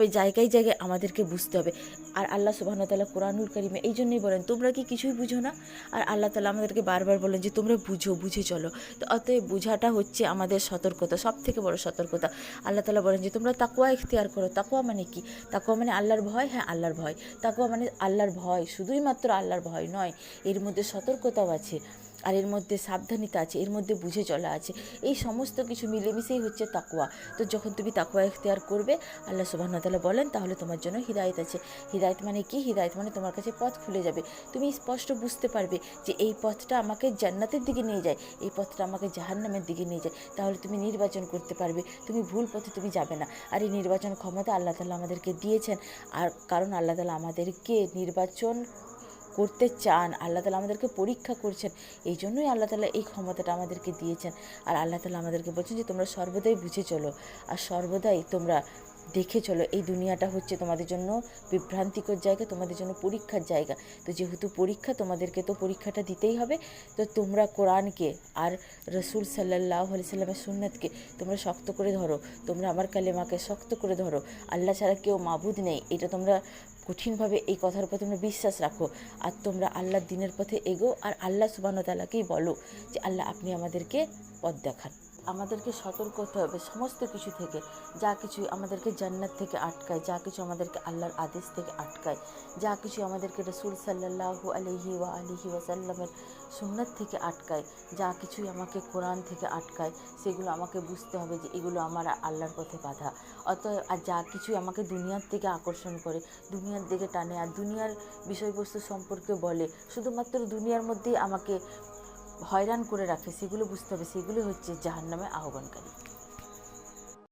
ওই জায়গায় জায়গায় আমাদেরকে বুঝতে হবে। আর আল্লাহ সুবহানাহু ওয়া তাআলা কোরআনুল কারিমে এই জন্যই বলেন, তোমরা কি কিছুই বুঝো না? আর আল্লাহ তাআলা আমাদেরকে বারবার বলেন যে তোমরা বুঝো, বুঝে চলো। তো অতএব বোঝাটা হচ্ছে আমাদের সতর্কতা, সবথেকে বড় সতর্কতা। আল্লাহ তাআলা বলেন যে তোমরা তাকওয়া ইখতিয়ার করো। তাকওয়া মানে কি? তাকওয়া মানে আল্লাহর ভয়। হ্যাঁ, আল্লাহর ভয়। তাকওয়া মানে আল্লাহর ভয়, শুধুই মাত্র আল্লাহর ভয় নয়, এর মধ্যে সতর্কতাও আছে, আর এর মধ্যে সাবধানতা আছে, এর মধ্যে বুঝে চলা আছে। এই সমস্ত কিছু মিলেমিশেই হচ্ছে তাকওয়া। তো যখন তুমি তাকওয়া ইখতিয়ার করবে, আল্লাহ সুবহানাহু ওয়া তাআলা বলেন, তাহলে তোমার জন্য হিদায়াত আছে। হিদায়াত মানে কি? হিদায়াত মানে তোমার কাছে পথ খুলে যাবে। তুমি স্পষ্ট বুঝতে পারবে যে এই পথটা আমাকে জান্নাতের দিকে নিয়ে যায়, এই পথটা আমাকে জাহান্নামের দিকে নিয়ে যায়। তাহলে তুমি নির্বাচন করতে পারবে, তুমি ভুল পথে তুমি যাবে না। আর এই নির্বাচন ক্ষমতা আল্লাহ তাআলা আমাদেরকে দিয়েছেন। আর কারণ আল্লাহ তাআলা আমাদেরকে নির্বাচন করতে চান, আল্লাহ তাআলা আমাদেরকে পরীক্ষা করছেন, এই জন্যই আল্লাহ তাআলা এই ক্ষমতাটা আমাদেরকে দিয়েছেন। আর আল্লাহ তাআলা আমাদেরকে বলছেন যে তোমরা সর্বদাই বুঝে চলো, আর সর্বদাই তোমরা দেখে চলো। এই দুনিয়াটা হচ্ছে তোমাদের জন্য বিভ্রান্তিকর জায়গা, তোমাদের জন্য পরীক্ষার জায়গা। তো যেহেতু পরীক্ষা, তোমাদেরকে তো পরীক্ষাটা দিতেই হবে। তো তোমরা কোরআনকে আর রসুল সাল্লাল্লাহু আলাইহি সাল্লামের সুন্নাতকে তোমরা শক্ত করে ধরো, তোমরা আমার কালেমাকে শক্ত করে ধরো। আল্লাহ ছাড়া কেউ মাবুদ নেই, এটা তোমরা কঠিনভাবে এই কথার উপর তোমরা বিশ্বাস রাখো। আর তোমরা আল্লাহর দ্বীনের পথে এগো, আর আল্লাহ সুবহানাহু ওয়া তাআলাকেই বলো যে আল্লাহ আপনি আমাদেরকে পথ দেখান। আমাদেরকে সতর্ক হতে হবে সমস্ত কিছু থেকে, যা কিছু আমাদেরকে জান্নাত থেকে আটকায়, যা কিছু আমাদেরকে আল্লাহর আদেশ থেকে আটকায়, যা কিছু আমাদেরকে রাসূল সাল্লাল্লাহু আলাইহি ওয়াসাল্লামের সুন্নাত থেকে আটকায়, যা কিছুই আমাকে কোরআন থেকে আটকায়, সেগুলো আমাকে বুঝতে হবে যে এগুলো আমার আল্লাহর পথে বাধা। অতএব আর যা কিছুই আমাকে দুনিয়ার থেকে আকর্ষণ করে, দুনিয়ার দিকে টানে, আর দুনিয়ার বিষয়বস্তু সম্পর্কে বলে, শুধুমাত্র দুনিয়ার মধ্যেই আমাকে হয়রান করে রাখে, সেগুলো বুঝতে হবে, সেগুলো হচ্ছে জাহান্নামে আহ্বানকারী।